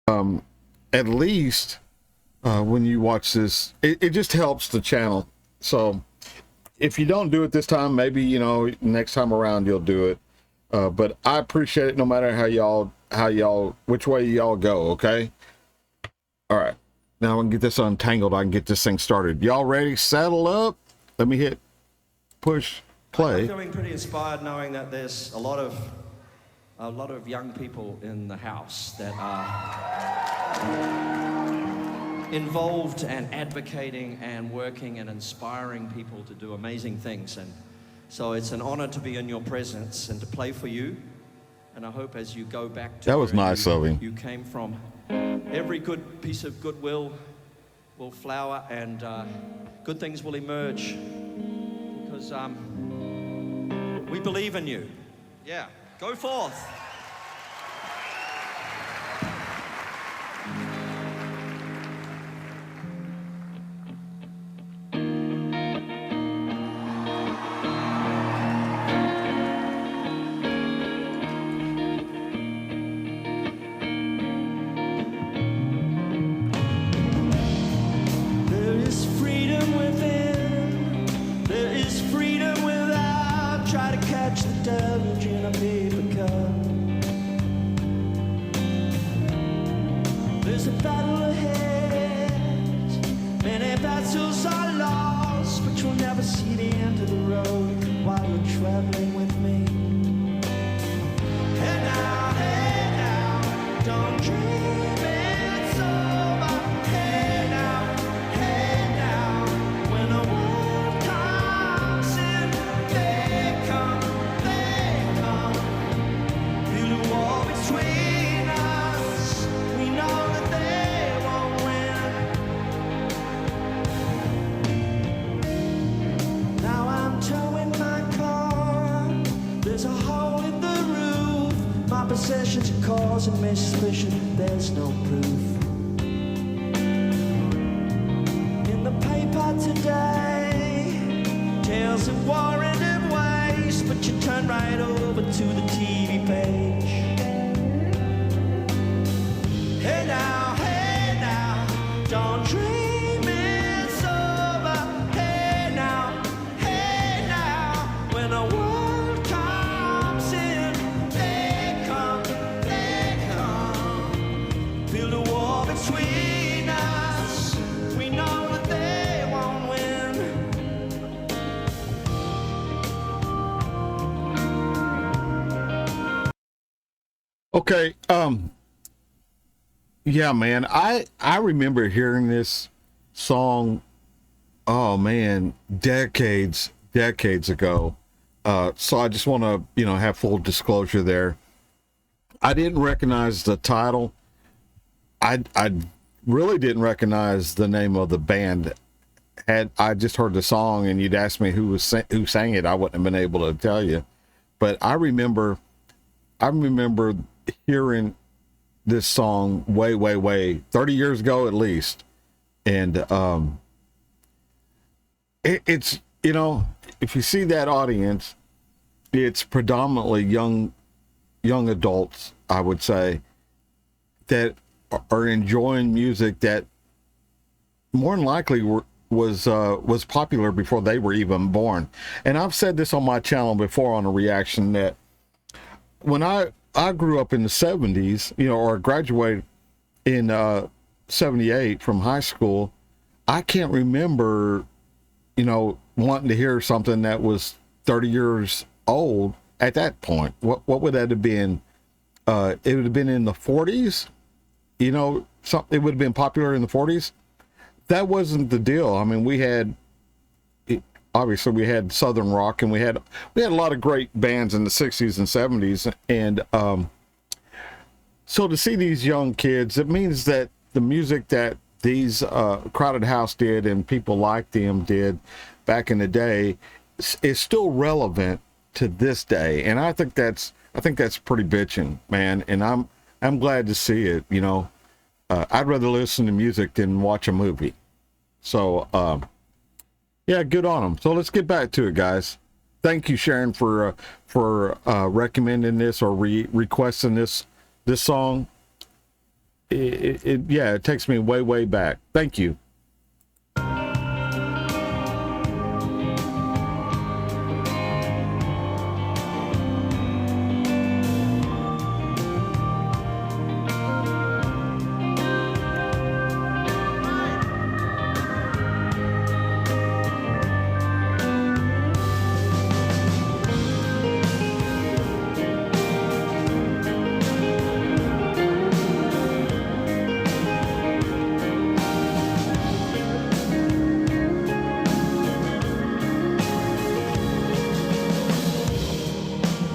At least when you watch this, it just helps the channel. So if you don't do it this time, maybe, you know, next time around you'll do it. But I appreciate it no matter which way y'all go. Okay. All right. Now I can get this untangled. I can get this thing started. Y'all ready? Saddle up. Let me hit push play. I'm feeling pretty inspired knowing that there's a lot of young people in the house that are involved and advocating and working and inspiring people to do amazing things. And so it's an honor to be in your presence and to play for you. And I hope as you go back to that was nice of him. You came from, every good piece of goodwill will flower and good things will emerge because we believe in you. Yeah, go forth. Possessions are causing me suspicion, there's no proof. In the paper today, tales of war and waste, but you turn right over to the TV page. Hey now, don't dream it's over. Hey now, when a world comes in, they come, feel the war between us. We know that they won't win. Okay, yeah, man, I remember hearing this song, oh man, decades ago. So I just want to, you know, have full disclosure there. I didn't recognize the title. I really didn't recognize the name of the band. Had I just heard the song and you'd asked me who sang it, I wouldn't have been able to tell you. But I remember hearing this song way 30 years ago at least. And it's, you know, if you see that audience, it's predominantly young adults, I would say, that are enjoying music that more than likely was popular before they were even born. And I've said this on my channel before on a reaction that when I grew up in the 70s, you know, or graduated in 78 from high school, I can't remember, you know, wanting to hear something that was 30 years old at that point. What would that have been? It would have been in the 40s, you know, it would have been popular in the 40s. That wasn't the deal. I mean, obviously we had Southern rock and we had a lot of great bands in the 60s and 70s. And so to see these young kids, it means that the music that these Crowded House did and people like them did back in the day is still relevant to this day. And I think that's pretty bitching, man. And I'm glad to see it. You know, I'd rather listen to music than watch a movie. So, yeah, good on them. So let's get back to it, guys. Thank you, Sharon, for recommending this or requesting this song. it takes me way, way back. Thank you.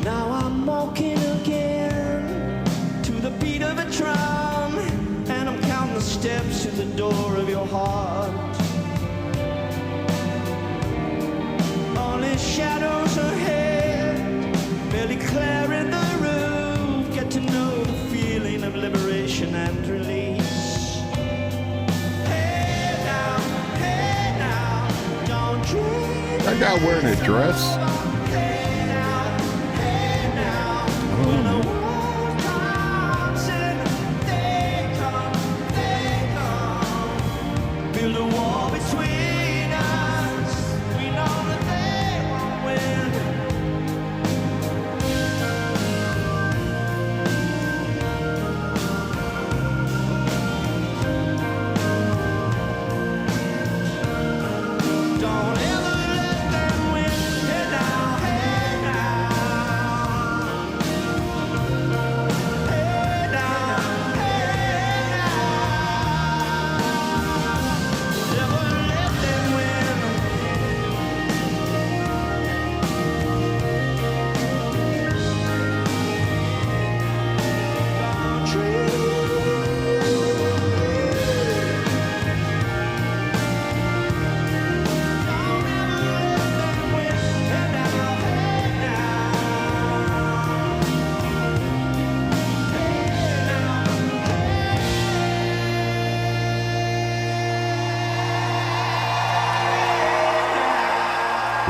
Now I'm walking again to the beat of a drum, and I'm counting the steps to the door of your heart. Only shadows ahead, barely clearing the roof. Get to know the feeling of liberation and release. Hey now, don't dream. That guy wearing a dress.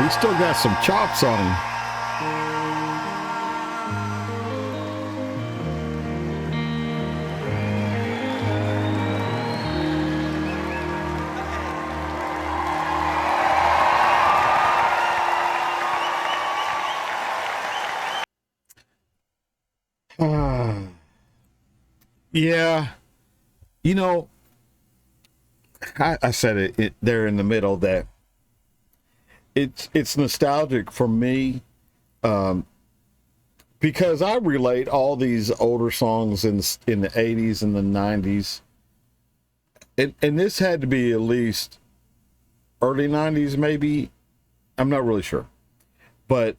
He still got some chops on him. Yeah, you know, I said it there in the middle that it's nostalgic for me, because I relate all these older songs in the 80s and the 90s, and this had to be at least early 90s, maybe. I'm not really sure, but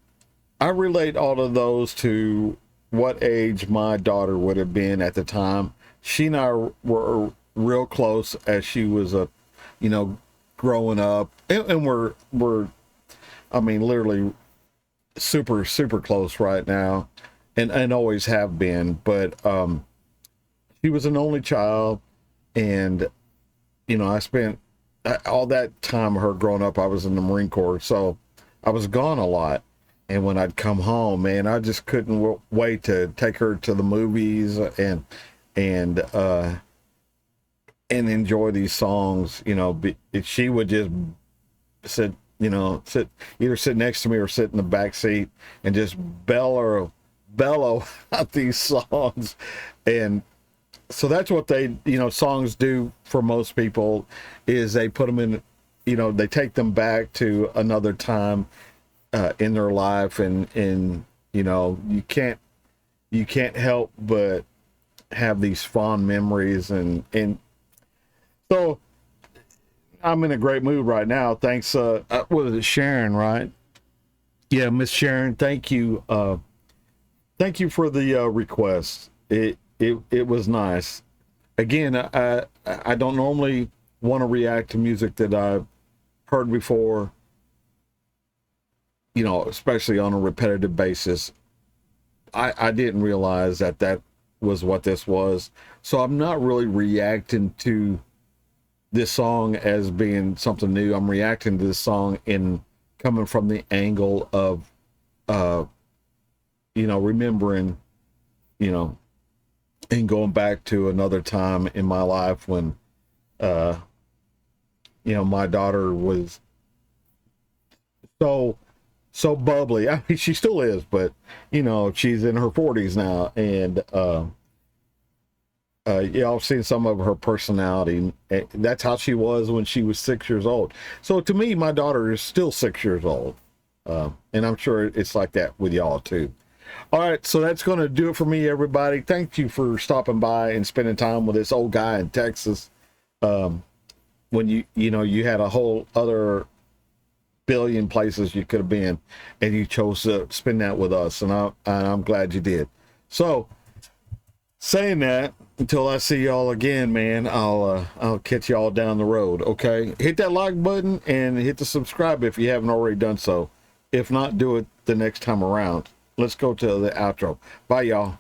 I relate all of those to what age my daughter would have been at the time. She and I were real close as she was growing up, and we're I mean, literally super, super close right now, and always have been. But she was an only child, and I spent all that time her growing up. I was in the Marine Corps, so I was gone a lot. And when I'd come home, man, I just couldn't wait to take her to the movies and enjoy these songs. She would just sit either sit next to me or sit in the back seat and just bellow out these songs. And so that's what songs do for most people, is they put them in, they take them back to another time in their life, and you can't help but have these fond memories, and so I'm in a great mood right now. Thanks. What is it, Sharon, right? Yeah, Miss Sharon. Thank you. Thank you for the request. It was nice. Again, I don't normally want to react to music that I've heard before, especially on a repetitive basis. I didn't realize that was what this was. So I'm not really reacting to this song as being something new. I'm reacting to this song coming from the angle of, remembering, and going back to another time in my life when, my daughter was so bubbly. I mean, she still is, but she's in her 40s now, and I've seen some of her personality. That's how she was when she was 6 years old. So to me, my daughter is still 6 years old, and I'm sure it's like that with y'all too. All right, so that's going to do it for me, everybody. Thank you for stopping by and spending time with this old guy in Texas. When you had a whole other billion places you could have been, and you chose to spend that with us, and I'm glad you did. So, saying that, until I see y'all again, man, I'll catch y'all down the road. Okay, hit that like button and hit the subscribe if you haven't already done so. If not, do it the next time around. Let's go to the outro. Bye, y'all.